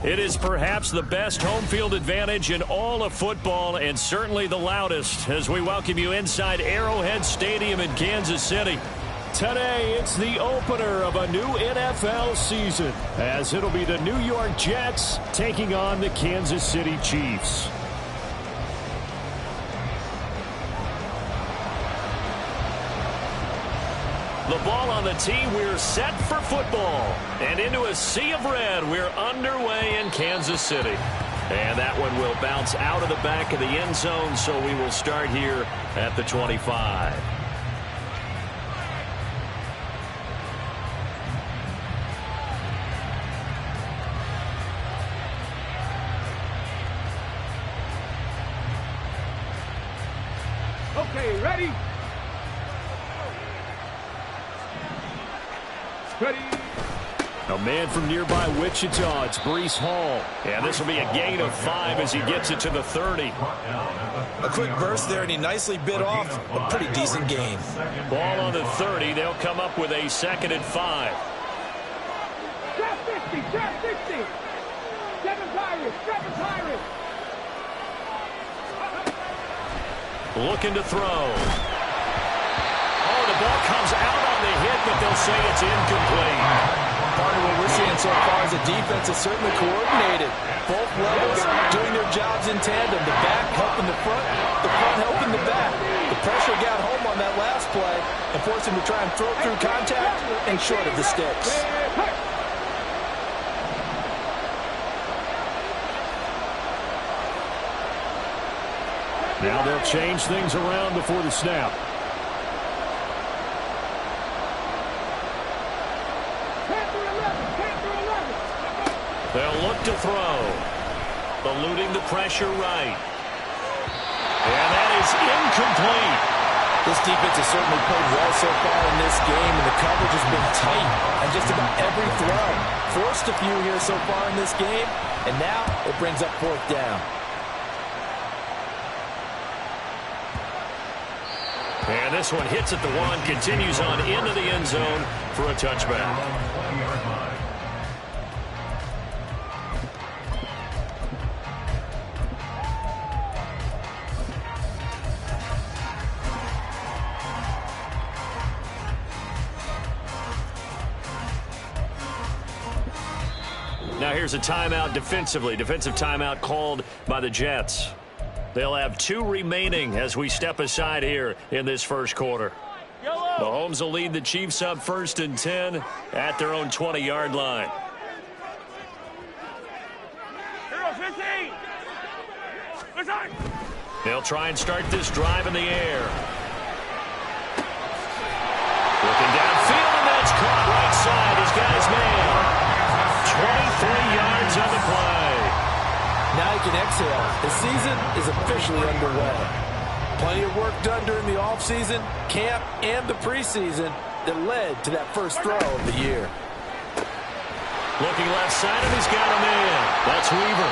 It is perhaps the best home field advantage in all of football and certainly the loudest as we welcome you inside Arrowhead Stadium in Kansas City. Today, it's the opener of a new NFL season as it'll be the New York Jets taking on the Kansas City Chiefs. The ball on the tee, we're set for football. And into a sea of red, we're underway in Kansas City. And that one will bounce out of the back of the end zone, so we will start here at the 25. Okay, ready? Ready. A man from nearby Wichita, it's Breece Hall. And this will be a gain of 5 as he gets it to the 30. A quick burst there, and he nicely bit off a pretty decent gain. Ball on the 30. They'll come up with a 2nd and 5. Trap 50, trap 60. 7 Pirates, 7 Pirates. Looking to throw. Oh, the ball comes out on the hit, but they'll say it's incomplete. Part of what we're seeing so far is the defense is certainly coordinated. Both levels doing their jobs in tandem. The back helping the front helping the back. The pressure got home on that last play and forced him to try and throw through contact and short of the sticks. Now they'll change things around before the snap. They'll look to throw. Eluding the pressure right. And that is incomplete. This defense has certainly played well so far in this game, and the coverage has been tight on just about every throw. Forced a few here so far in this game, and now it brings up 4th down. And this one hits at the 1, continues on into the end zone for a touchback. Now here's a timeout defensively. Defensive timeout called by the Jets. They'll have 2 remaining as we step aside here in this first quarter. Mahomes will lead the Chiefs up 1st and 10 at their own 20-yard line. They'll try and start this drive in the air. Looking downfield, and that's caught right side. He's got his man. 23 yards on the play. Now he can exhale. The season is officially underway. Plenty of work done during the offseason, camp, and the preseason that led to that first throw of the year. Looking left side, and he's got him in. That's Weaver.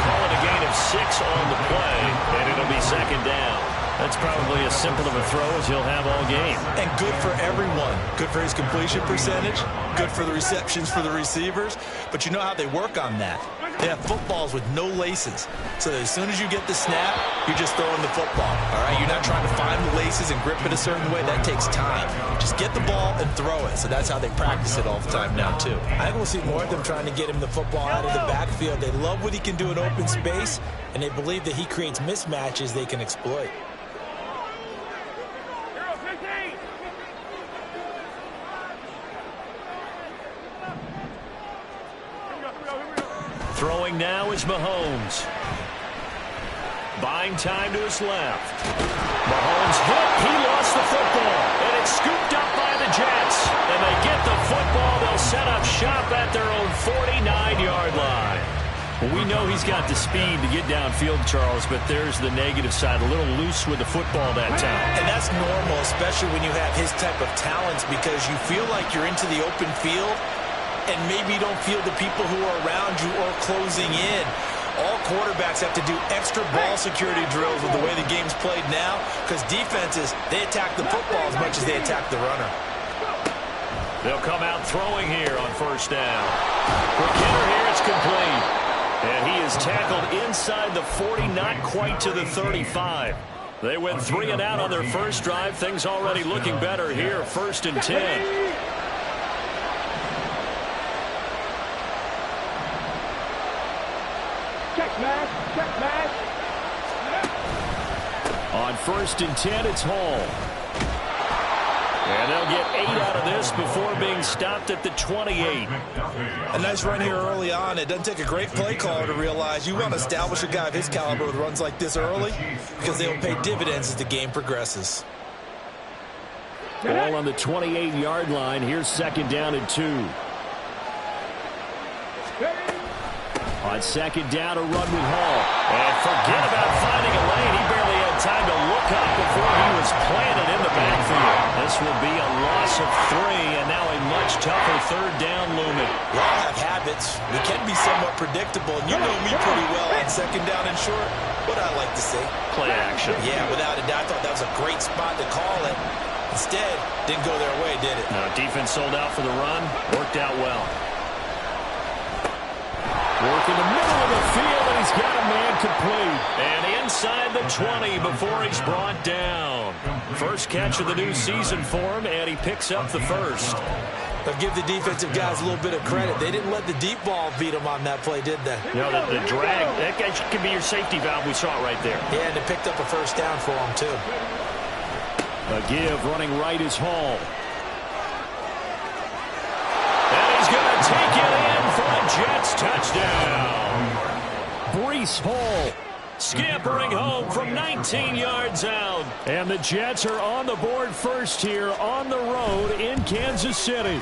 Call it a gain of 6 on the play, and it'll be 2nd down. That's probably as simple of a throw as he'll have all game. And good for everyone. Good for his completion percentage. Good for the receptions for the receivers. But you know how they work on that. They have footballs with no laces. So that as soon as you get the snap, you're just throwing the football. All right? You're not trying to find the laces and grip it a certain way. That takes time. Just get the ball and throw it. So that's how they practice it all the time now, too. I think we'll see more of them trying to get him the football out of the backfield. They love what he can do in open space, and they believe that he creates mismatches they can exploit. Throwing now is Mahomes. Buying time to his left. Mahomes hit. He lost the football. And it's scooped up by the Jets. And they get the football. They'll set up shop at their own 49-yard line. Well, we know he's got the speed to get downfield, Charles, but there's the negative side. A little loose with the football that time. And that's normal, especially when you have his type of talents, because you feel like you're into the open field and maybe you don't feel the people who are around you or closing in. All quarterbacks have to do extra ball security drills with the way the game's played now, because defenses, they attack the football as much as they attack the runner. They'll come out throwing here on first down. For Kenner here, it's complete. And he is tackled inside the 40, not quite to the 35. They went 3 and out on their first drive. Things already looking better here, 1st and 10. Check match. Check match. On 1st and 10, it's Hall. And they'll get 8 out of this before being stopped at the 28. A nice run here early on. It doesn't take a great play caller to realize you want to establish a guy of his caliber with runs like this early because they will pay dividends as the game progresses. Ball on the 28-yard line. Here's 2nd down and 2. On 2nd down, a run with Hall. And forget about finding a lane. He barely had time to look up before he was planted in the backfield. This will be a loss of 3, and now a much tougher 3rd down looming. We all have habits. We can be somewhat predictable, and you know me pretty well on 2nd down and short. What I like to see. Play action. Yeah, without a doubt. I thought that was a great spot to call it. Instead, didn't go their way, did it? No, defense sold out for the run. Worked out well. Work in the middle of the field, and he's got a man complete. And inside the 20 before he's brought down. First catch of the new season for him, and he picks up the first. But give the defensive guys a little bit of credit. They didn't let the deep ball beat them on that play, did they? You know, the drag, that guy could be your safety valve. We saw it right there. Yeah, and it picked up a first down for him, too. A give running right is Hall. And he's going to take it in for a Jets touchdown. Breece Hall scampering home from 19 yards out. And the Jets are on the board first here on the road in Kansas City.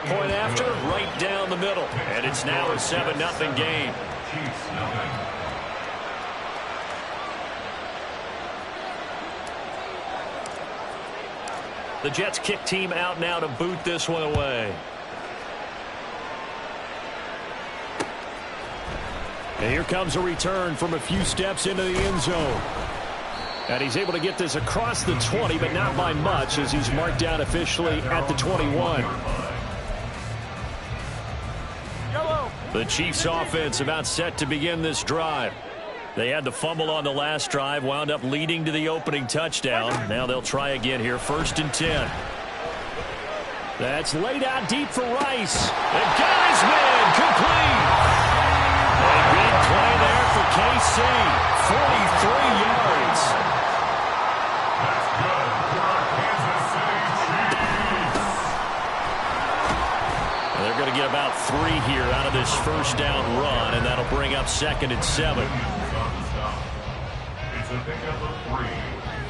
Point after, right down the middle. And it's now a 7-0 game. The Jets kick team out now to boot this one away. And here comes a return from a few steps into the end zone. And he's able to get this across the 20, but not by much as he's marked down officially at the 21. The Chiefs offense about set to begin this drive. They had the fumble on the last drive, wound up leading to the opening touchdown. Now they'll try again here, 1st and 10. That's laid out deep for Rice. And got his man complete. A big play there for KC. 43 yards. And they're going to get about 3 here out of this first down run, and that'll bring up 2nd and 7. It's a pickup of 3.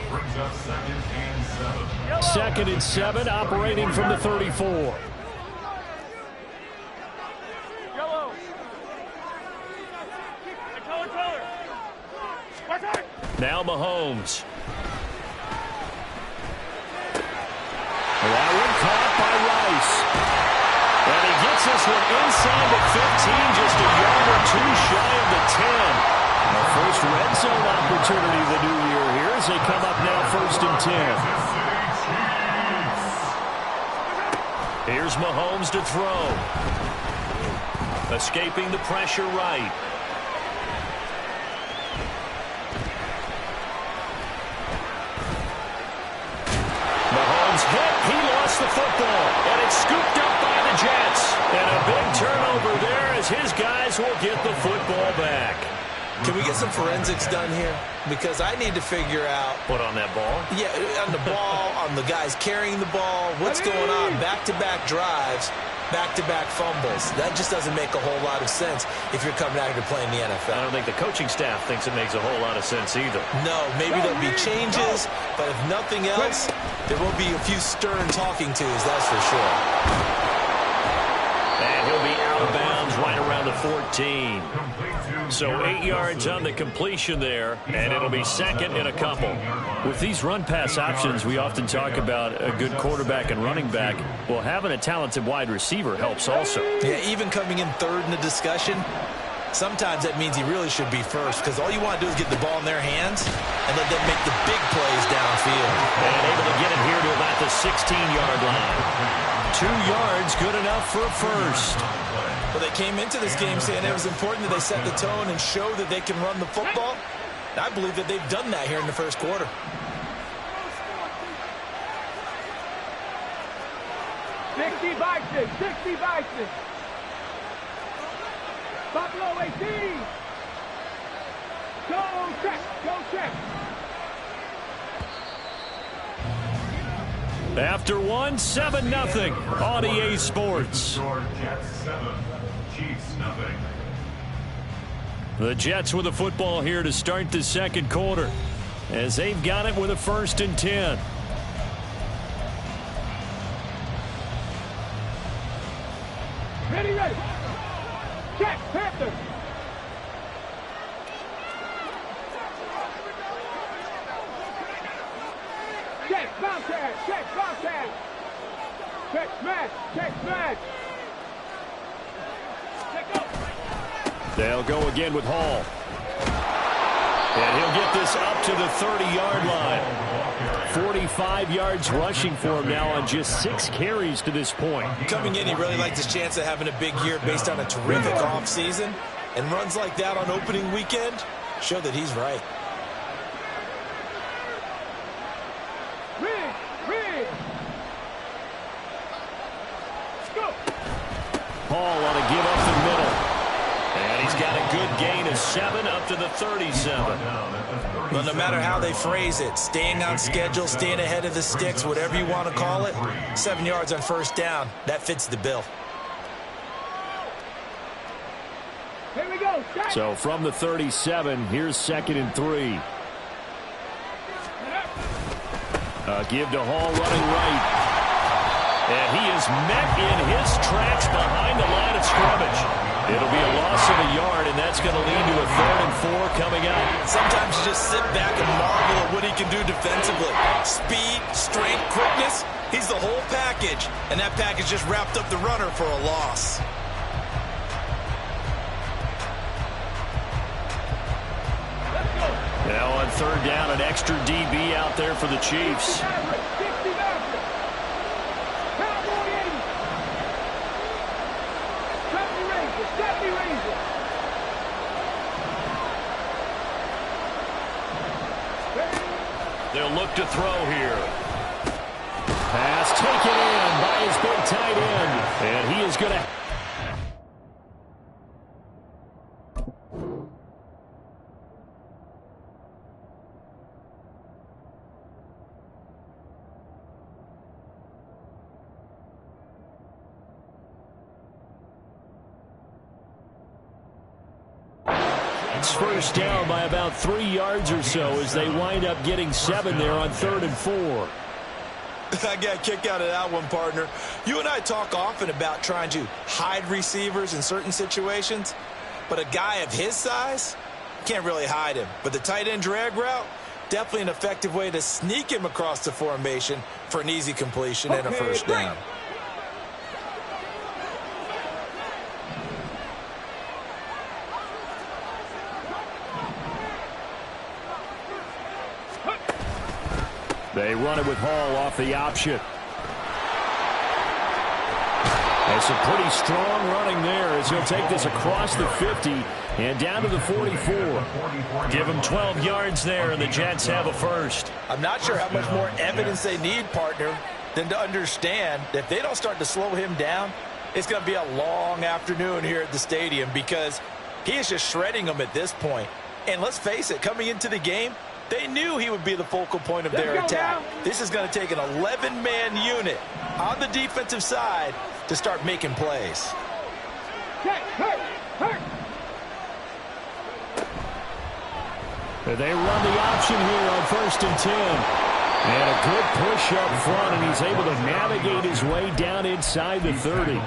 Brings up 2nd and 7. 2nd and 7, operating from the 34. Now Mahomes. That one caught by Rice. And he gets this one inside the 15, just a yard or 2 shy of the 10. Our first red zone opportunity of the new year here as they come up now 1st and 10. Here's Mahomes to throw. Escaping the pressure right. Mahomes hit. He lost the football. And it's scooped up by the Jets. And a big turnover there as his guys will get the football back. Can we get some forensics done here? Because I need to figure out... What, on that ball? Yeah, on the ball, on the guys carrying the ball. What's going on? Back-to-back drives, back-to-back fumbles. That just doesn't make a whole lot of sense if you're coming out here to play in the NFL. I don't think the coaching staff thinks it makes a whole lot of sense either. No, maybe there'll be changes, but if nothing else, there will be a few stern talking tos, that's for sure. And he'll be out of bounds right around the 14. So 8 yards on the completion there, and it'll be 2nd and a couple. With these run-pass options, we often talk about a good quarterback and running back. Well, having a talented wide receiver helps also. Yeah, even coming in 3rd in the discussion, sometimes that means he really should be first because all you want to do is get the ball in their hands and let them make the big plays downfield. And able to get it here to about the 16-yard line. 2 yards, good enough for a first. Well, they came into this game saying it was important that they set the tone and show that they can run the football. And I believe that they've done that here in the first quarter. Sixty Bison. Buffalo 18. Go check. After one, 7-0 on EA Sports. Jets 7, Chiefs nothing. The Jets with the football here to start the second quarter, as they've got it with a 1st and 10. Ready. Check, Panther. Check, bounce tag. Check, smash. They'll go again with Hall. And he'll get this up to the 30-yard line. 45 yards rushing for him now on just 6 carries to this point. Coming in, he really liked his chance of having a big year based on a terrific offseason. And runs like that on opening weekend show that he's right. Hall on a give up the middle. And he's got a good gain of 7 up to the 37. Well, no matter how they phrase it, staying on schedule, staying ahead of the sticks, whatever you want to call it, 7 yards on first down, that fits the bill. Here we go. So from the 37, here's 2nd and 3. Give to Hall running right. And he is met in his tracks behind the line of scrimmage. It'll be a loss of a yard, and that's going to lead to a 3rd and 4 coming up. Sometimes you just sit back and marvel at what he can do defensively. Speed, strength, quickness, he's the whole package. And that package just wrapped up the runner for a loss. Now on 3rd down, an extra DB out there for the Chiefs. They'll look to throw here. Pass taken in by his big tight end. And he is going to... It's first down by about 3 yards or so as they wind up getting 7 there on 3rd and 4. I got a kick out of that one, partner. You and I talk often about trying to hide receivers in certain situations, but a guy of his size can't really hide him. But the tight end drag route, definitely an effective way to sneak him across the formation for an easy completion and a first down. They run it with Hall off the option. And some pretty strong running there as he'll take this across the 50 and down to the 44. Give him 12 yards there, and the Jets have a first. I'm not sure how much more evidence they need, partner, than to understand that if they don't start to slow him down, it's going to be a long afternoon here at the stadium because he is just shredding them at this point. And let's face it, coming into the game, they knew he would be the focal point of their attack. This is going to take an 11-man unit on the defensive side to start making plays. They run the option here on 1st and 10. And a good push up front, and he's able to navigate his way down inside the 30.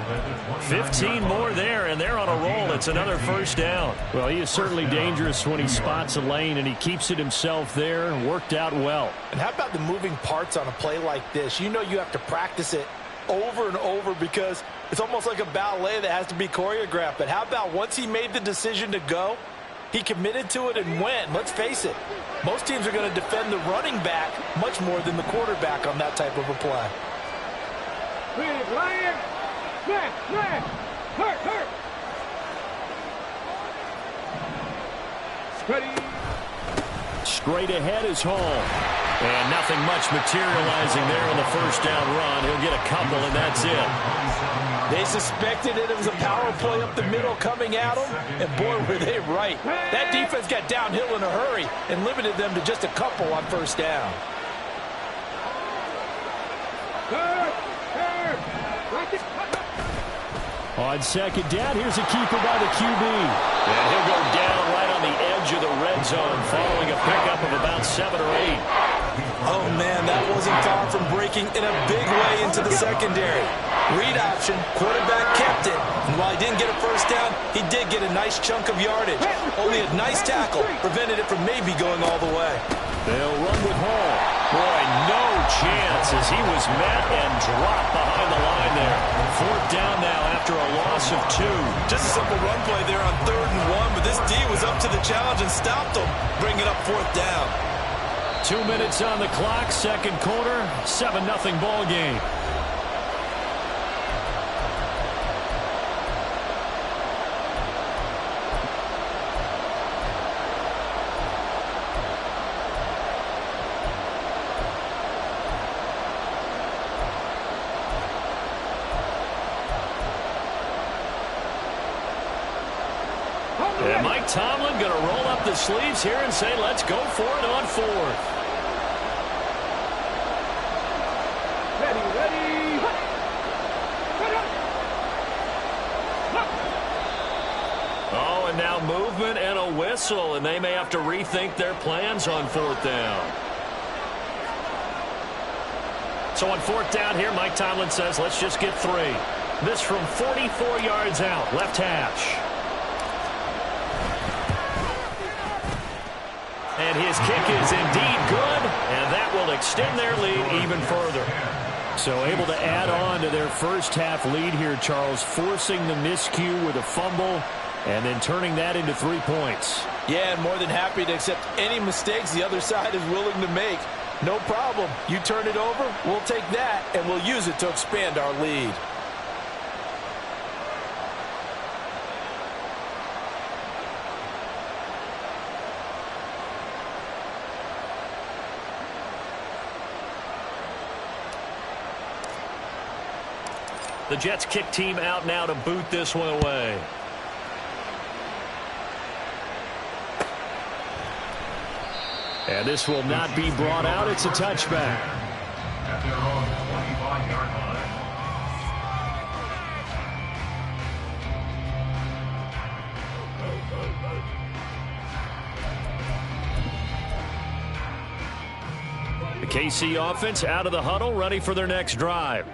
15 more there, and they're on a roll. It's another first down. Well, he is certainly dangerous when he spots a lane, and he keeps it himself there. Worked out well. And how about the moving parts on a play like this? You know you have to practice it over and over because it's almost like a ballet that has to be choreographed. But how about once he made the decision to go, He committed to it and went. Let's face it, most teams are going to defend the running back much more than the quarterback on that type of a play. Big Lion. Smash, smash. Hurt, hurt. Ready. Straight ahead is Hall. And nothing much materializing there on the first down run. He'll get a couple, and that's it. They suspected it was a power play up the middle coming at them, and boy, were they right. That defense got downhill in a hurry and limited them to just a couple on first down. On second down, here's a keeper by the QB. And he'll go down right on the edge of the red zone following a pickup of about 7 or 8. Oh, man, that wasn't far from breaking in a big way into the secondary. Read option, quarterback kept it, and while he didn't get a first down, he did get a nice chunk of yardage. Only a nice tackle prevented it from maybe going all the way. They'll run with Hall. Boy, no chance as he was met and dropped behind the line there. Fourth down now after a loss of 2. Just a simple run play there on 3rd and 1, but this D was up to the challenge and stopped him, bringing up 4th down. 2 minutes on the clock, second quarter, 7-0 ball game. And Mike Tomlin going to roll up the sleeves here and say, let's go for it on 4th. Ready. Oh, and now movement and a whistle, and they may have to rethink their plans on 4th down. So on 4th down here, Mike Tomlin says, let's just get 3. This from 44 yards out, left hash. And his kick is indeed good, and that will extend their lead even further. So able to add on to their first half lead here, Charles, forcing the miscue with a fumble and then turning that into 3 points. Yeah, and more than happy to accept any mistakes the other side is willing to make. No problem. You turn it over, we'll take that, and we'll use it to expand our lead. The Jets kick team out now to boot this one away. And this will not be brought out. It's a touchback. At their own 25-yard line. The KC offense out of the huddle, ready for their next drive.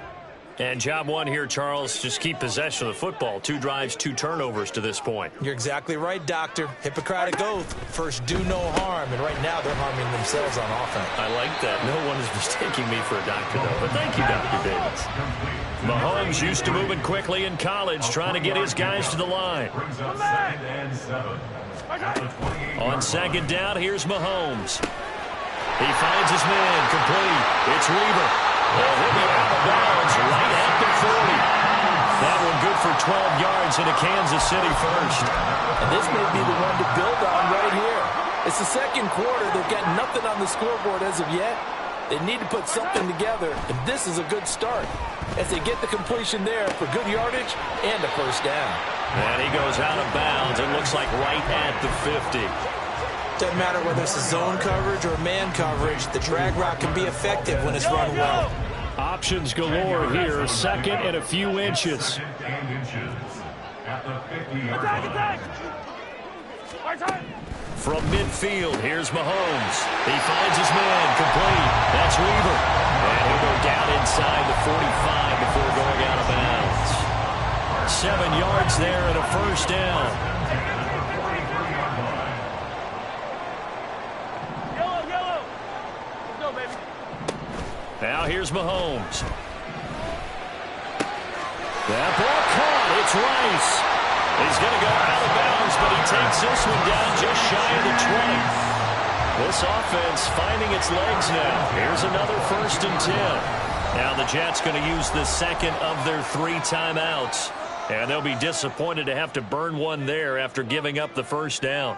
And job one here, Charles, just keep possession of the football. 2 drives, 2 turnovers to this point. You're exactly right, Doctor. Hippocratic oath. First, do no harm. And right now, they're harming themselves on offense. I like that. No one is mistaking me for a doctor, though. But thank you, Dr. Davis. Mahomes used to moving quickly in college, trying to get his guys to the line. Brings up 2nd and 7. On second down, here's Mahomes. He finds his man, complete. It's Weaver. And he'll be out of bounds right at the 40. That one good for 12 yards into Kansas City first. And this may be the one to build on right here. It's the second quarter. They've got nothing on the scoreboard as of yet. They need to put something together, and this is a good start as they get the completion there for good yardage and a first down. And he goes out of bounds. It looks like right at the 50. Doesn't matter whether it's a zone coverage or man coverage, the drag route can be effective when it's run well. Options galore here, 2nd and a few inches. At the 50-yard line. From midfield, here's Mahomes. He finds his man, complete. That's Weaver. And he'll go down inside the 45 before going out of bounds. 7 yards there and a first down. Now here's Mahomes. That ball caught. It's Rice. He's going to go out of bounds, but he takes this one down just shy of the 20. This offense finding its legs now. Here's another 1st and 10. Now the Jets going to use the second of their 3 timeouts. And they'll be disappointed to have to burn one there after giving up the first down.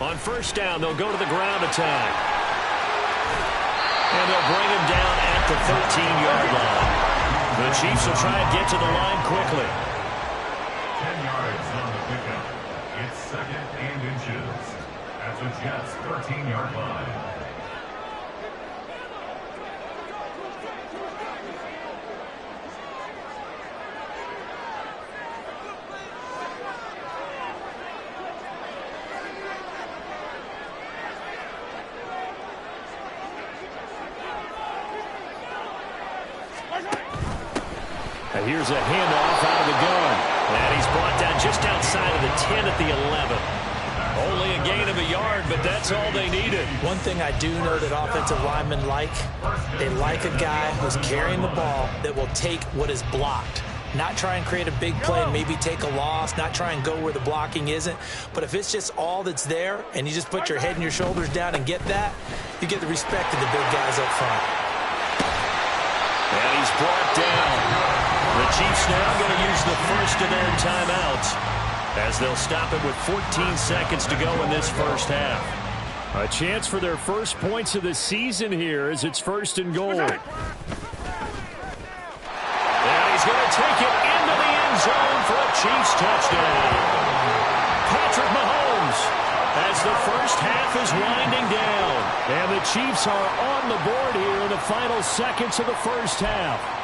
On first down, they'll go to the ground attack. And they'll bring him down at the 13-yard line. The Chiefs will try and get to the line quickly. 10 yards on the pickup. It's 2nd and inches at the Jets' 13-yard line. And here's a handoff out of the gun. And he's brought down just outside of the 10 at the 11. Only a gain of a yard, but that's all they needed. One thing I do know that offensive linemen like, they like a guy who's carrying the ball that will take what is blocked. Not try and create a big play and maybe take a loss, not try and go where the blocking isn't. But if it's just all that's there and you just put your head and your shoulders down and get that, you get the respect of the big guys up front. And he's brought down. The Chiefs now going to use the first of their timeouts as they'll stop it with 14 seconds to go in this first half. A chance for their first points of the season here as it's 1st and goal. And he's going to take it into the end zone for a Chiefs touchdown. Patrick Mahomes as the first half is winding down. And the Chiefs are on the board here in the final seconds of the first half.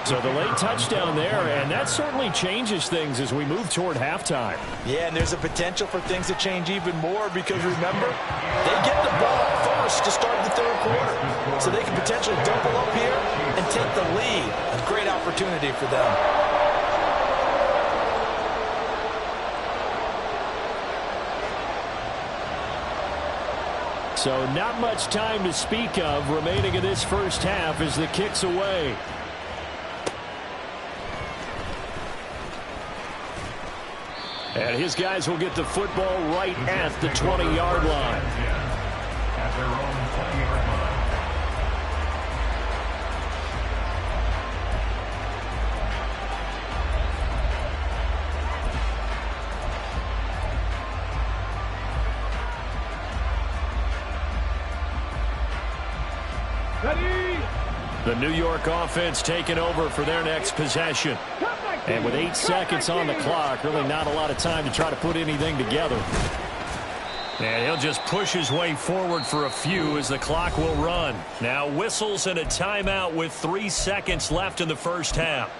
So the late touchdown there, and that certainly changes things as we move toward halftime. Yeah, and there's a potential for things to change even more because, remember, they get the ball first to start the 3rd quarter. So they can potentially double up here and take the lead. A great opportunity for them. So not much time to speak of remaining in this first half as the kick's away. And his guys will get the football right at the 20-yard line. At their own 20-yard line. The New York offense taking over for their next possession. And with 8 seconds on the clock, really not a lot of time to try to put anything together. And he'll just push his way forward for a few as the clock will run. Now whistles and a timeout with 3 seconds left in the first half.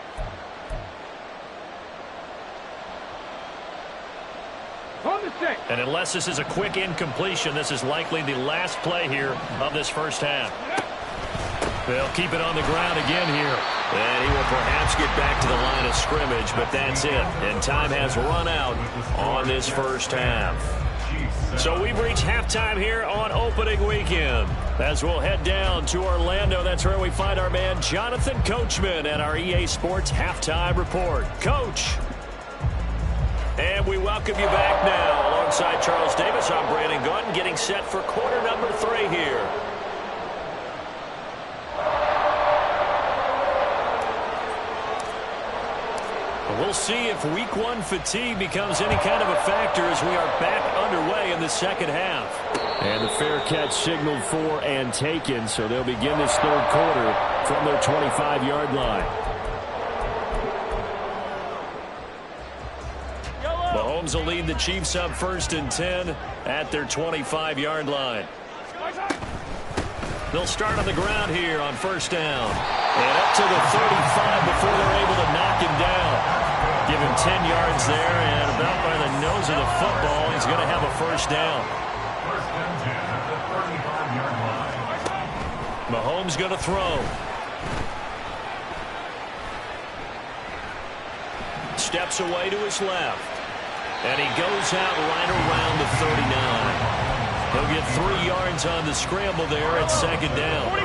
And unless this is a quick incompletion, this is likely the last play here of this first half. They'll keep it on the ground again here. And he will perhaps get back to the line of scrimmage, but that's it. And time has run out on this first half. So we've reached halftime here on opening weekend. As we'll head down to Orlando, that's where we find our man Jonathan Coachman at our EA Sports Halftime Report. Coach. And we welcome you back now. Alongside Charles Davis, I'm Brandon Gaunt, getting set for quarter number 3 here. We'll see if week 1 fatigue becomes any kind of a factor as we are back underway in the second half. And the fair catch signaled for and taken, so they'll begin this 3rd quarter from their 25-yard line. Mahomes will lead the Chiefs up 1st and 10 at their 25-yard line. They'll start on the ground here on 1st down. And up to the 35 before they're able to knock him down. Give him 10 yards there, and about by the nose of the football, he's going to have a 1st down. 1st and 10 at the 35-yard line. Mahomes going to throw. Steps away to his left. And he goes out right around the 39. He'll get 3 yards on the scramble there at second down. 43.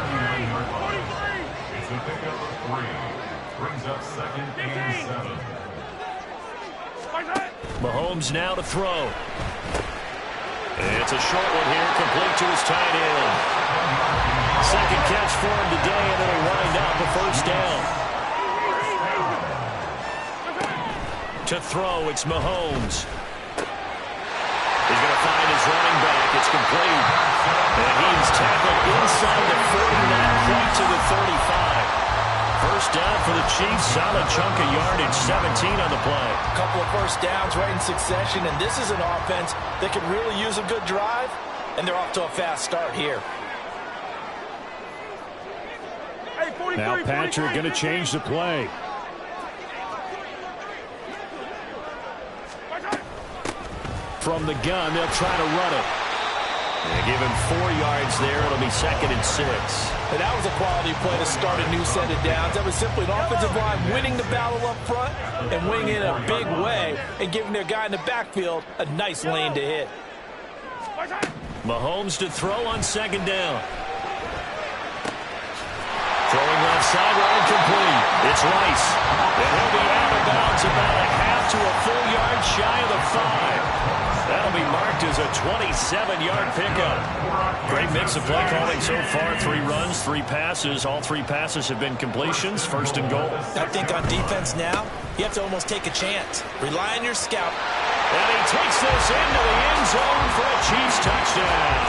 It's a pickup of 3. Brings up second and 7. Mahomes now to throw. It's a short one here, complete to his tight end. Second catch for him today, and it'll wind up a first down. To throw, it's Mahomes. He's going to find his running back. It's complete. And he's tackled inside the 40, not quite to the 35. First down for the Chiefs. Solid chunk of yardage, 17 on the play. A couple of first downs right in succession, and this is an offense that could really use a good drive, and they're off to a fast start here. Now Patrick going to change the play. From the gun, they'll try to run it. They give him 4 yards there. It'll be second and 6. And that was a quality play to start a new set of downs. That was simply an offensive line winning the battle up front and winning it in a big way and giving their guy in the backfield a nice lane to hit. Mahomes to throw on second down. Throwing left sideline, complete. It's Rice. And he'll be out of bounds about a half to a full yard shy of the 5. That'll be marked as a 27-yard pickup. Great mix of play calling so far. 3 runs, 3 passes. All 3 passes have been completions. First and goal. I think on defense now, you have to almost take a chance. Rely on your scout. And he takes this into the end zone for a Chiefs touchdown.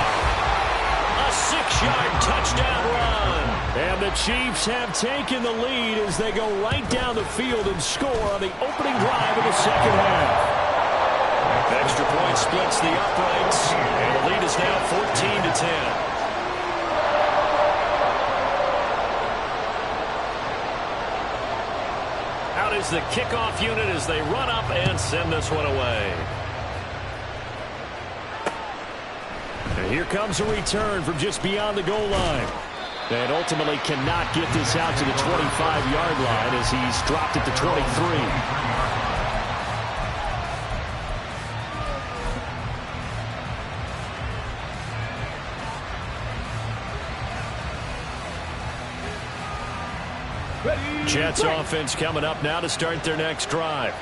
A 6-yard touchdown run. And the Chiefs have taken the lead as they go right down the field and score on the opening drive of the second half. Extra point splits the uprights, and the lead is now 14-10. Out is the kickoff unit as they run up and send this one away. And here comes a return from just beyond the goal line. And ultimately cannot get this out to the 25-yard line as he's dropped it to 23. Jets offense coming up now to start their next drive.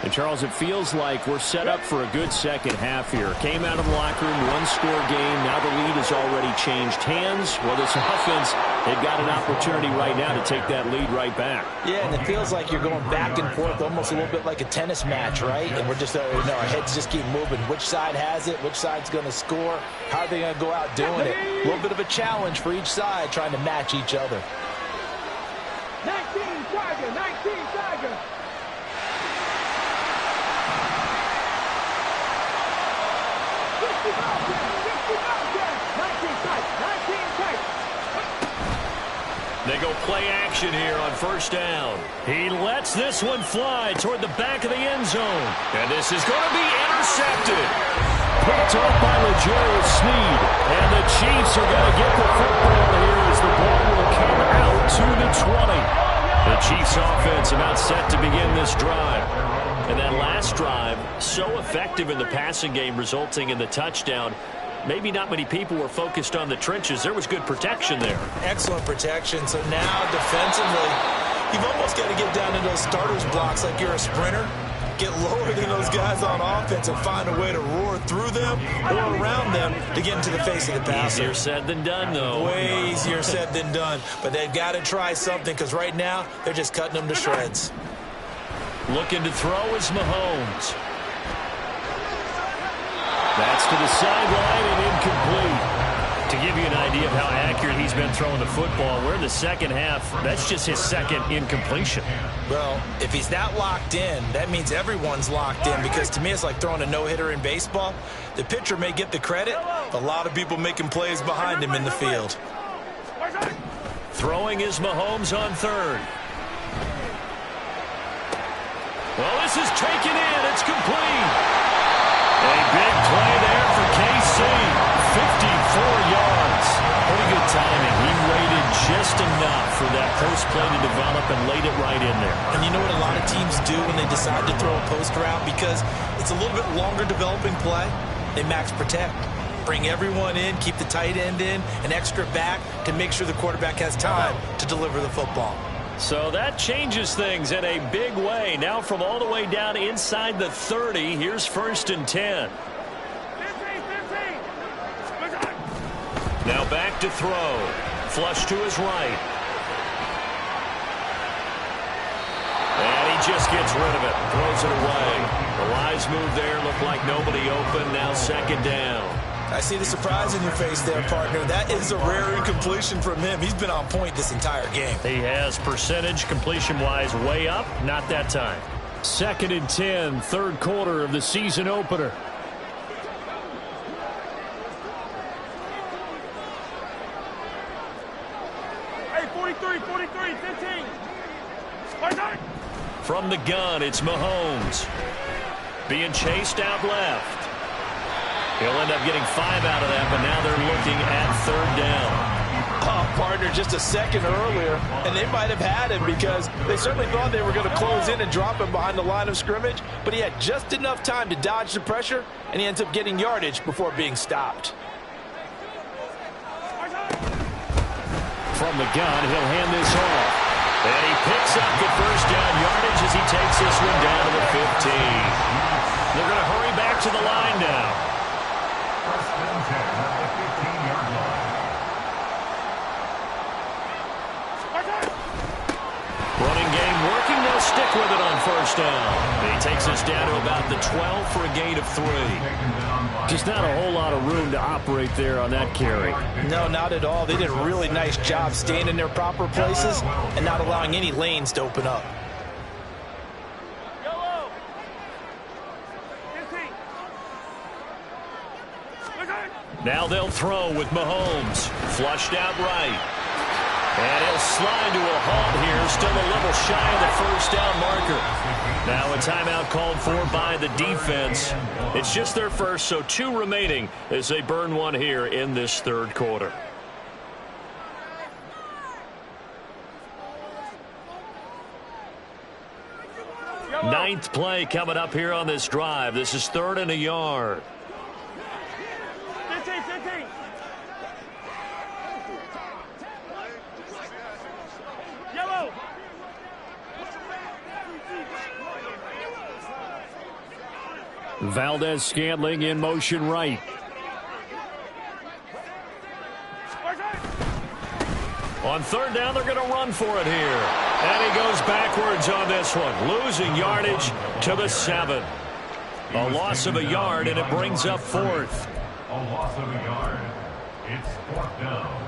And, Charles, it feels like we're set up for a good second half here. Came out of the locker room, 1-score game. Now the lead has already changed hands. Well, this offense, they've got an opportunity right now to take that lead right back. Yeah, and it feels like you're going back and forth, almost a little bit like a tennis match, right? And we're just, our heads just keep moving. Which side has it? Which side's going to score? How are they going to go out doing it? A little bit of a challenge for each side, trying to match each other. 19 Tiger, 19 Tiger. They go play action here on first down. He lets this one fly toward the back of the end zone. And this is going to be intercepted. Picked off by L'Jarius Sneed. And the Chiefs are going to get the football here as the ball will come out to the 20. The Chiefs offense about set to begin this drive. And that last drive, so effective in the passing game, resulting in the touchdown. Maybe not many people were focused on the trenches. There was good protection there. Excellent protection. So now defensively, you've almost got to get down to those starters blocks like you're a sprinter. Get lower than those guys on offense and find a way to roar through them or around them to get into the face of the passer. Easier said than done, though. Way easier said than done. But they've got to try something because right now they're just cutting them to shreds. Looking to throw is Mahomes. That's to the sideline and incomplete. To give you an idea of how accurate he's been throwing the football, we're in the second half. That's just his second incompletion. Well, if he's that locked in, that means everyone's locked in because to me it's like throwing a no-hitter in baseball. The pitcher may get the credit, but a lot of people making plays behind him in the field. Throwing is Mahomes on third. Well, this is taken in. It's complete. A big play there for KC. 54 yards. Pretty good timing. He waited just just enough for that post play to develop and laid it right in there. And you know what a lot of teams do when they decide to throw a post route? Because it's a little bit longer developing play, they max protect. Bring everyone in, keep the tight end in, an extra back to make sure the quarterback has time to deliver the football. So that changes things in a big way. Now from all the way down inside the 30, here's 1st and 10. Now back to throw. Flush to his right. And he just gets rid of it. Throws it away. The wise move there. Looked like nobody open. Now 2nd down. I see the surprise in your face there, partner. That is a rare incompletion from him. He's been on point this entire game. He has percentage completion-wise way up. Not that time. 2nd and 10, 3rd quarter of the season opener. Hey, 43, 15. From the gun, it's Mahomes. Being chased out left. He'll end up getting 5 out of that, but now they're looking at 3rd down. Oh, partner, just a second earlier, and they might have had him because they certainly thought they were going to close in and drop him behind the line of scrimmage, but he had just enough time to dodge the pressure, and he ends up getting yardage before being stopped. From the gun, he'll hand this off. And he picks up the 1st down yardage as he takes this one down to the 15. They're going to hurry back to the line now. 1st and 10 at the 15-yard line. Running game working. They'll stick with it on 1st down. And he takes us down to about the 12 for a gain of 3. Just not a whole lot of room to operate there on that carry. No, not at all. They did a really nice job staying in their proper places and not allowing any lanes to open up. Now they'll throw with Mahomes. Flushed out right. And he'll slide to a halt here. Still a little shy of the 1st down marker. Now a timeout called for by the defense. It's just their first, so 2 remaining as they burn one here in this 3rd quarter. Ninth play coming up here on this drive. This is 3rd and a yard. 15. Yellow. Valdez-Scantling in motion right. On 3rd down, they're going to run for it here. And he goes backwards on this one, losing yardage to the 7. A loss of a yard, and it brings up 4th. A loss of a yard. It's 4th down.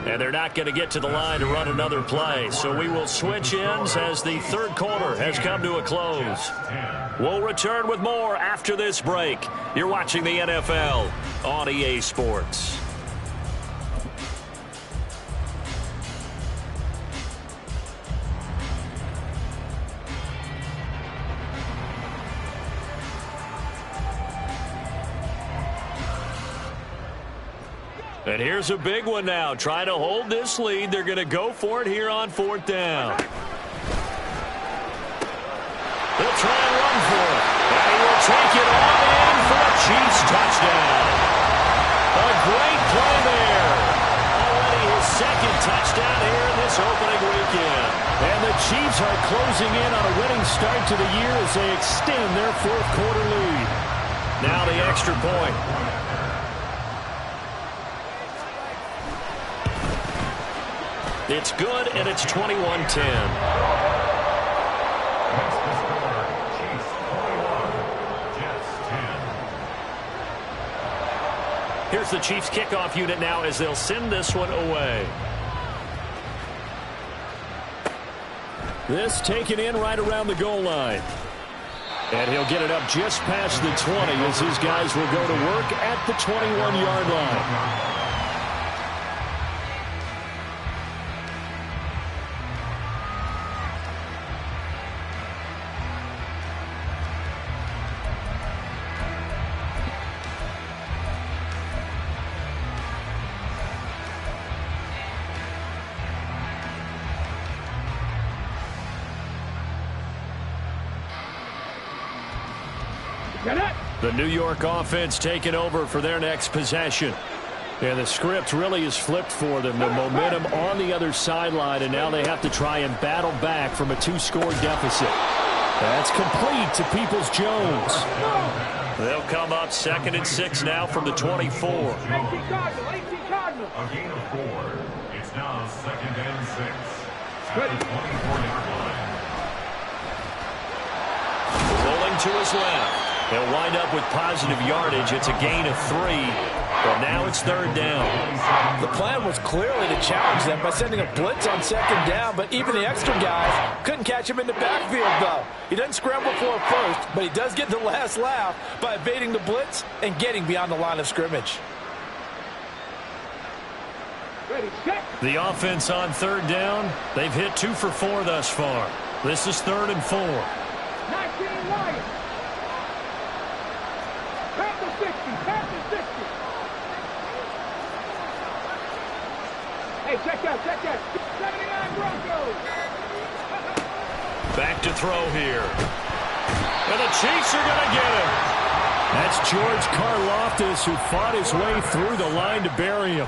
And they're not going to get to the line to run another play. So we will switch ends as the 3rd quarter has come to a close. We'll return with more after this break. You're watching the NFL on EA Sports. And here's a big one now. Trying to hold this lead. They're going to go for it here on 4th down. They'll try and run for it. And he will take it all in for a Chiefs touchdown. A great play there. Already his 2nd touchdown here in this opening weekend. And the Chiefs are closing in on a winning start to the year as they extend their 4th quarter lead. Now the extra point. It's good, and it's 21-10. Here's the Chiefs kickoff unit now as they'll send this one away. This taken in right around the goal line. And he'll get it up just past the 20 as his guys will go to work at the 21-yard line. The New York offense taking over for their next possession. And the script really is flipped for them. The momentum on the other sideline, and now they have to try and battle back from a 2-score deficit. That's complete to Peoples-Jones. They'll come up 2nd and 6 now from the 24. 18 Cardinal, 18 Cardinal. A gain of 4. It's now 2nd and 6. At the 24-yard line. Rolling to his left. He'll wind up with positive yardage. It's a gain of 3. But now it's 3rd down. The plan was clearly to challenge them by sending a blitz on 2nd down, but even the extra guys couldn't catch him in the backfield, though. He doesn't scramble for it first, but he does get the last laugh by evading the blitz and getting beyond the line of scrimmage. The offense on 3rd down, they've hit 2 for 4 thus far. This is 3rd and 4. 19 Lions. Panther 60, Panther 60. Hey, check that, 79 Broncos. Back to throw here. And the Chiefs are going to get him. That's George Karlaftis, who fought his way through the line to bury him.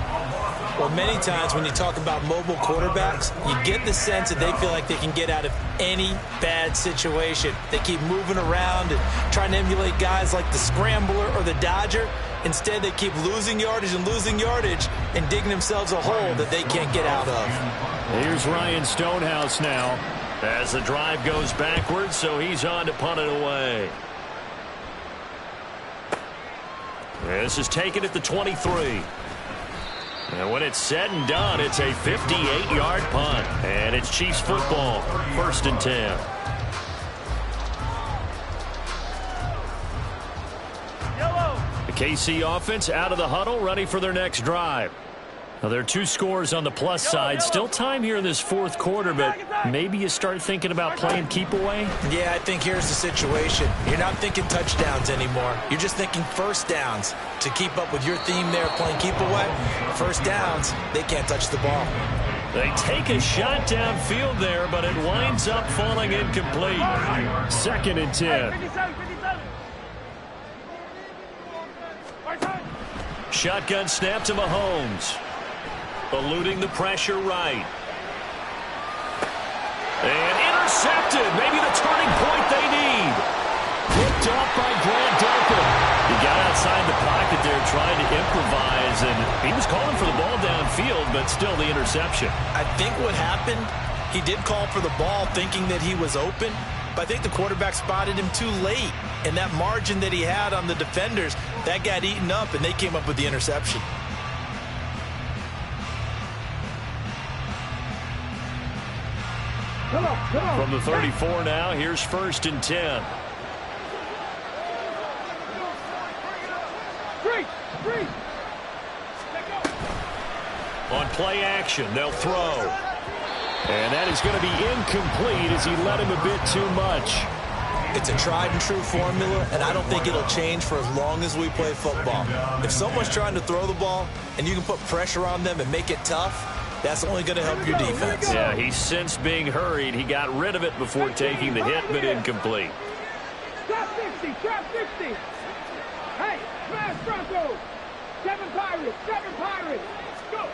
Well, many times when you talk about mobile quarterbacks, you get the sense that they feel like they can get out of any bad situation. They keep moving around and trying to emulate guys like the Scrambler or the Dodger. Instead, they keep losing yardage and digging themselves a hole that they can't get out of. Here's Ryan Stonehouse now as the drive goes backwards, so he's on to punt it away. This is taken at the 23. And when it's said and done, it's a 58-yard punt. And it's Chiefs football, 1st and 10. The KC offense out of the huddle, ready for their next drive. Now, there are 2 scores on the plus side. Still time here in this 4th quarter, but maybe you start thinking about playing keep away? Yeah, I think here's the situation. You're not thinking touchdowns anymore. You're just thinking 1st downs. To keep up with your theme there, playing keep away, 1st downs, they can't touch the ball. They take a shot downfield there, but it winds up falling incomplete. 2nd and 10. 57, 57. Shotgun snap to Mahomes. Eluding the pressure right. And intercepted. Maybe the turning point they need. Picked off by Grant Delpit. He got outside the pocket there trying to improvise, and he was calling for the ball downfield, but still the interception. I think what happened, he did call for the ball thinking that he was open, but I think the quarterback spotted him too late, and that margin that he had on the defenders, that got eaten up, and they came up with the interception. Come on. From the 34 now, here's 1st and 10. Three. On play action, they'll throw. And that is going to be incomplete as he led him a bit too much. It's a tried-and-true formula, and I don't think it'll change for as long as we play football. If someone's trying to throw the ball and you can put pressure on them and make it tough, that's only going to help your defense. Yeah, he sensed being hurried. He got rid of it before taking the hit, but incomplete. Trap 60, trap 60. Hey, smash Broncos. 7 Pirates. Go.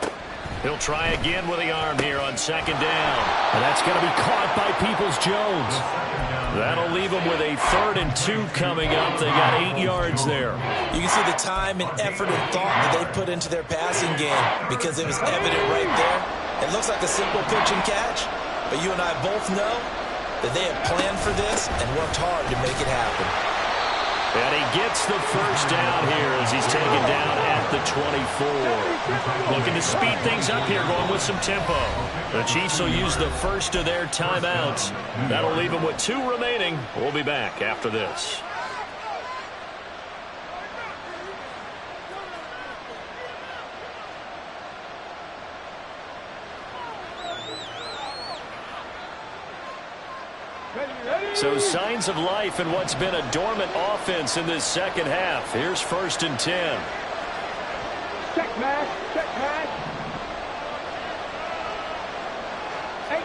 He'll try again with the arm here on 2nd down. And that's going to be caught by Peoples-Jones. That'll leave them with a 3rd and 2 coming up. They got 8 yards there. You can see the time and effort and thought that they put into their passing game because it was evident right there. It looks like a simple pitch and catch, but you and I both know that they have planned for this and worked hard to make it happen. And he gets the 1st down here as he's taken down at the 24. Looking to speed things up here, going with some tempo. The Chiefs will use the first of their timeouts. That'll leave them with 2 remaining. We'll be back after this. So signs of life in what's been a dormant offense in this 2nd half. Here's 1st and 10. Check pass. 18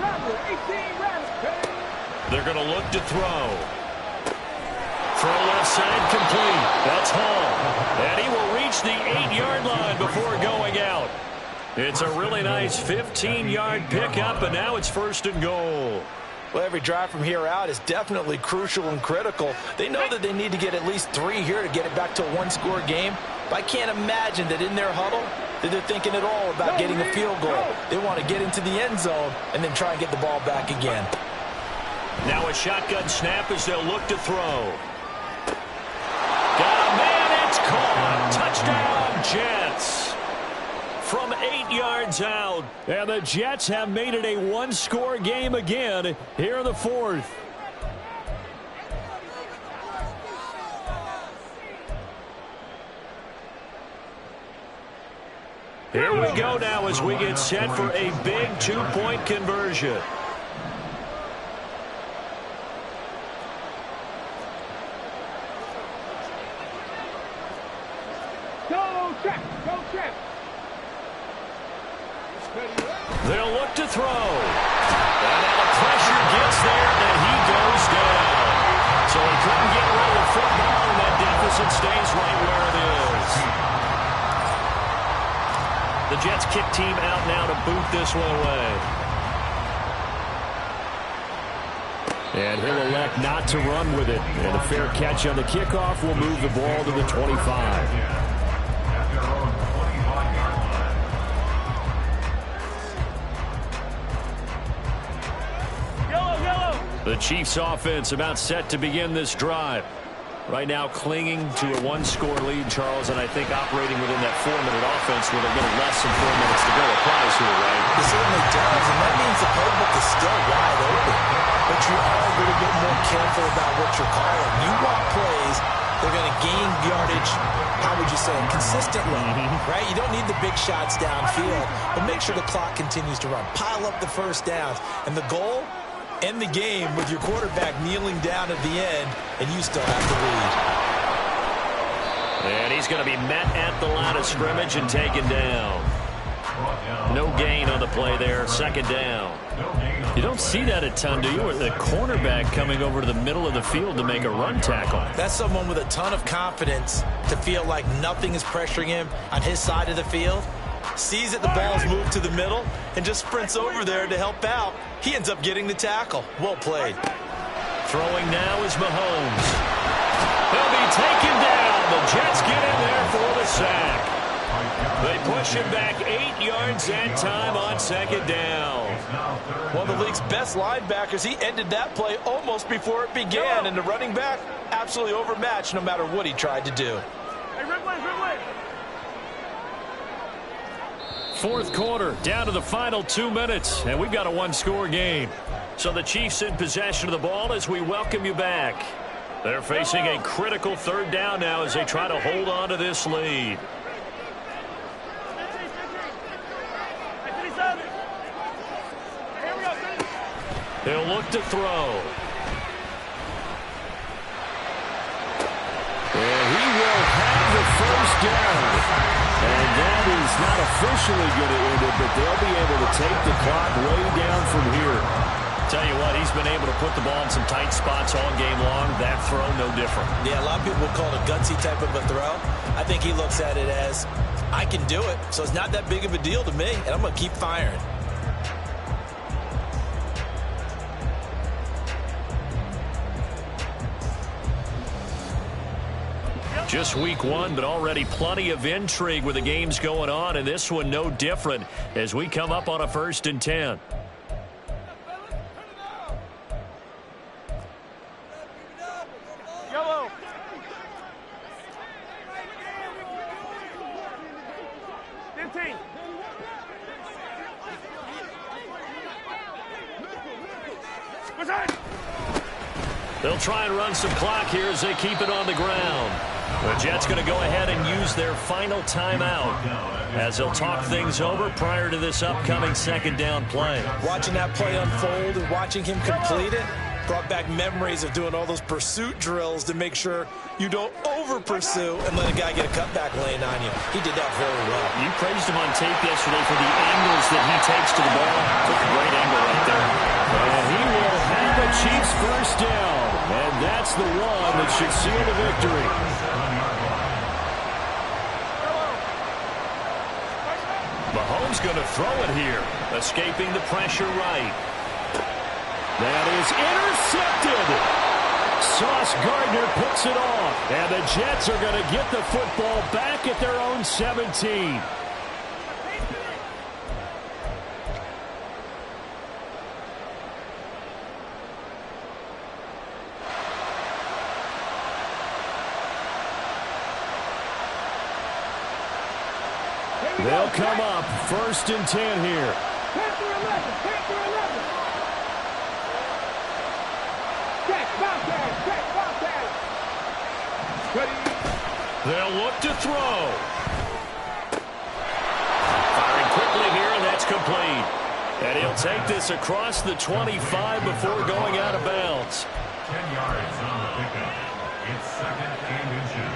Rabbits. They're going to look to throw. Throw left side complete. That's Hall. And he will reach the 8-yard line before going out. It's a really nice 15-yard pickup, and now it's 1st and goal. Well, every drive from here out is definitely crucial and critical. They know that they need to get at least 3 here to get it back to a one-score game. But I can't imagine that in their huddle that they're thinking at all about getting a field goal. They want to get into the end zone and then try and get the ball back again. Now a shotgun snap as they'll look to throw. Got a man, it's caught. Touchdown, Jets. From 8 yards out. And the Jets have made it a one-score game again here in the 4th. Here we go now as we get set for a big 2-point conversion. Go, check. Go, check. They'll look to throw. And now the pressure gets there, and he goes down. So he couldn't get rid of the football, and that deficit stays right where it is. The Jets kick team out now to boot this one away. And he'll elect not to run with it. And a fair catch on the kickoff will move the ball to the 25. The Chiefs offense about set to begin this drive. Right now clinging to a one-score lead, Charles, and I think operating within that 4-minute offense with a little less than 4 minutes to go applies here, right? It certainly does, and that means the playbook is still wide open. But you are a little bit more careful about what you're calling. You want plays that are going to gain yardage, how would you say, consistently, right? You don't need the big shots downfield, but make sure the clock continues to run. Pile up the first downs, and the goal, end the game with your quarterback kneeling down at the end, and you still have to lead. And he's going to be met at the line of scrimmage and taken down. No gain on the play there, 2nd down. You don't see that a ton, do you? Or the cornerback coming over to the middle of the field to make a run tackle. That's someone with a ton of confidence to feel like nothing is pressuring him on his side of the field. Sees that the ball's moved to the middle and just sprints over there to help out. He ends up getting the tackle. Well played. Throwing now is Mahomes. He'll be taken down. The Jets get in there for the sack. They push him back 8 yards that time on 2nd down. One of the league's best linebackers. He ended that play almost before it began. And the running back absolutely overmatched no matter what he tried to do. Hey, Ridley. 4th quarter, down to the final 2 minutes, and we've got a one-score game. So the Chiefs in possession of the ball as we welcome you back. They're facing a critical 3rd down now as they try to hold on to this lead. He'll look to throw. And he will have the 1st down. And that is not officially going to end it, but they'll be able to take the clock way down from here. Tell you what, he's been able to put the ball in some tight spots all game long. That throw, no different. Yeah, a lot of people would call it a gutsy type of a throw. I think he looks at it as, I can do it, so it's not that big of a deal to me, and I'm going to keep firing. Just week 1, but already plenty of intrigue with the games going on, and this one no different as we come up on a 1st and 10. Yellow. They'll try and run some clock here as they keep it on the ground. The Jets going to go ahead and use their final timeout as they'll talk things over prior to this upcoming 2nd down play. Watching that play unfold and watching him complete it brought back memories of doing all those pursuit drills to make sure you don't over-pursue and let a guy get a cutback lane on you. He did that very well. You praised him on tape yesterday for the angles that he takes to the ball. Took a great angle right there. And he will have a Chiefs 1st down. And that's the one that should seal the victory. Mahomes going to throw it here. Escaping the pressure right. That is intercepted. Sauce Gardner picks it off. And the Jets are going to get the football back at their own 17. They'll come up 1st and 10 here. Panther 11, Panther 11. Check, Bobcat. Ready. They'll look to throw. Firing quickly here, and that's complete. And he'll take this across the 25 before going out of bounds. 10 yards on the pickup. It's 2nd and inches.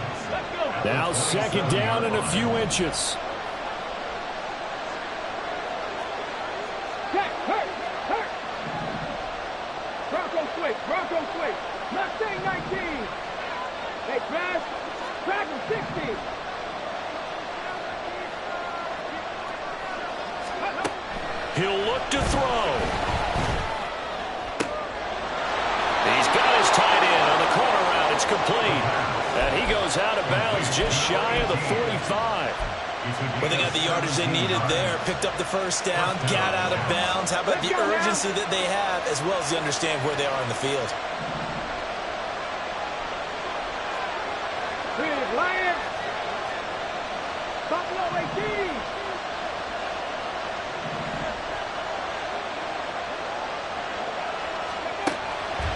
Now 2nd down and a few inches. Bronco switch. Mustang 19. Hey, Trav. Travis 60. He'll look to throw. He's got his tight end on the corner route. It's complete. And he goes out of bounds just shy of the 45. Well, they got the yardage they needed there. Picked up the 1st down, got out of bounds. How about the urgency that they have, as well as they understand where they are in the field? Big Lions. Buffalo 18.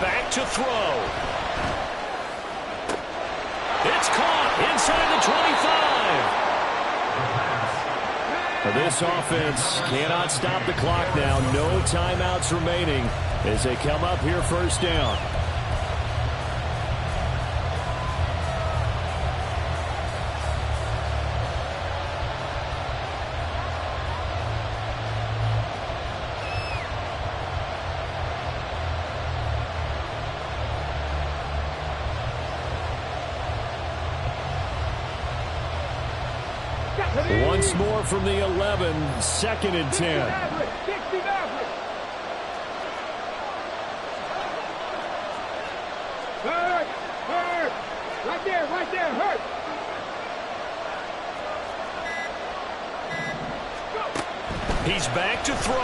Back to throw. It's caught inside the 25. This offense cannot stop the clock now. No timeouts remaining as they come up here 1st down. Once more from the 11, 2nd and 10. 60 Maverick. Hurt. Right there, hurt. He's back to throw.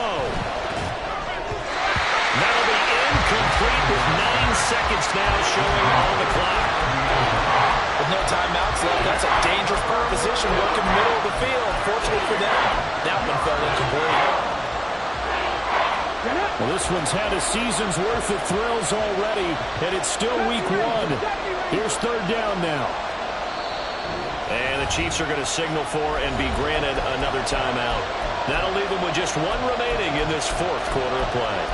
That'll be incomplete with 9 seconds now showing on the clock. With no timeouts left, that's a dangerous position, working middle of the field. Fortunate for them, that one fell incomplete. Well, this one's had a season's worth of thrills already, and it's still week 1. Here's 3rd down now. And the Chiefs are going to signal for and be granted another timeout. That'll leave them with just 1 remaining in this 4th quarter of play.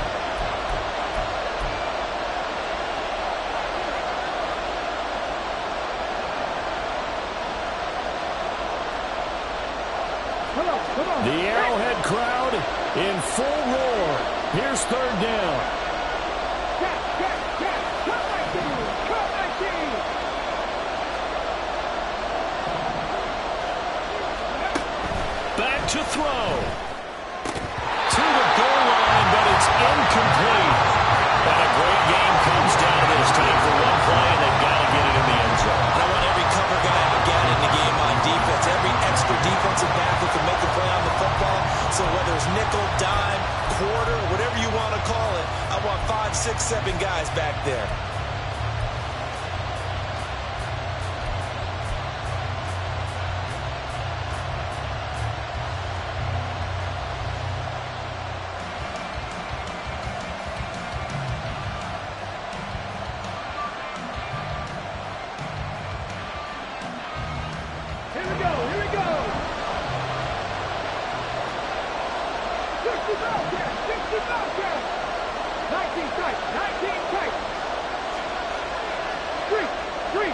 The Arrowhead crowd in full roar. Here's 3rd down. Back to throw. To the goal line, but it's incomplete. And a great game comes down to this. Time for one play, and they've got to get it in the end zone. I want every cover guy to get in the game on defense. Every extra defensive back who can make a play on the football. So whether it's nickel, dime, quarter, whatever you want to call it, I want 5, 6, 7 guys back there. Here we go. 60 Bobcat. 19 tight. 3.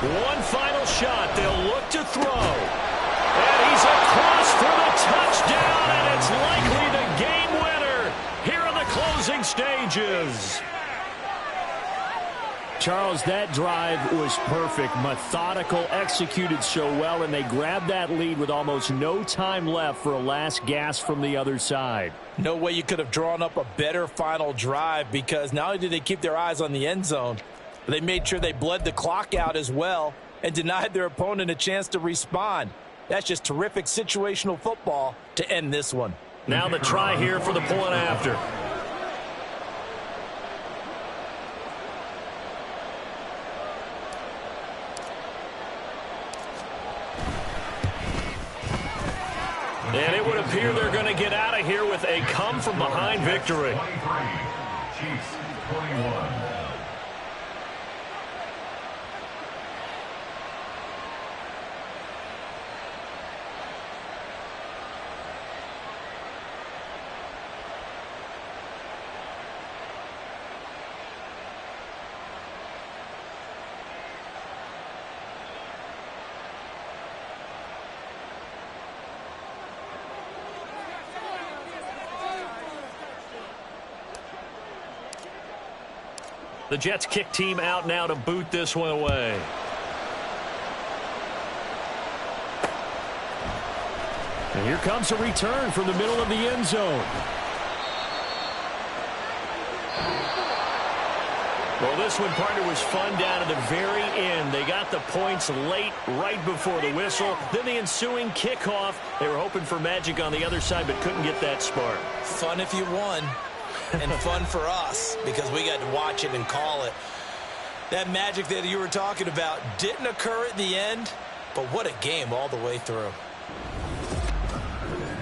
One final shot. They'll look to throw. And he's across for the touchdown, and it's likely the game winner. closing stages. Charles, that drive was perfect, methodical, executed so well, and they grabbed that lead with almost no time left for a last gasp from the other side. No way you could have drawn up a better final drive, because not only did they keep their eyes on the end zone, but they made sure they bled the clock out as well and denied their opponent a chance to respond. That's just terrific situational football to end this one. Now the try here for the point after. And it would appear they're going to get out of here with a come-from-behind victory. 23, Chiefs 21. The Jets kick team out now to boot this one away. And here comes a return from the middle of the end zone. Well, this one, partner, was fun down to the very end. They got the points late, right before the whistle. Then the ensuing kickoff. They were hoping for magic on the other side, but couldn't get that spark. Fun if you won. And fun for us, because we got to watch it and call it. That magic that you were talking about didn't occur at the end, but what a game all the way through.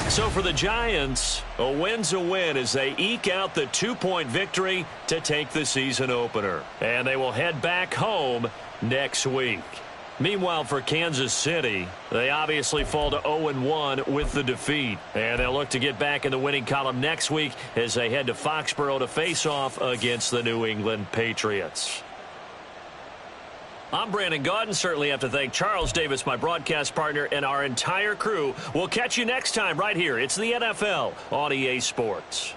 So for the Giants, a win's a win as they eke out the 2-point victory to take the season opener. And they will head back home next week. Meanwhile, for Kansas City, they obviously fall to 0-1 with the defeat. And they'll look to get back in the winning column next week as they head to Foxborough to face off against the New England Patriots. I'm Brandon Gaudin. Certainly have to thank Charles Davis, my broadcast partner, and our entire crew. We'll catch you next time right here. It's the NFL on EA Sports.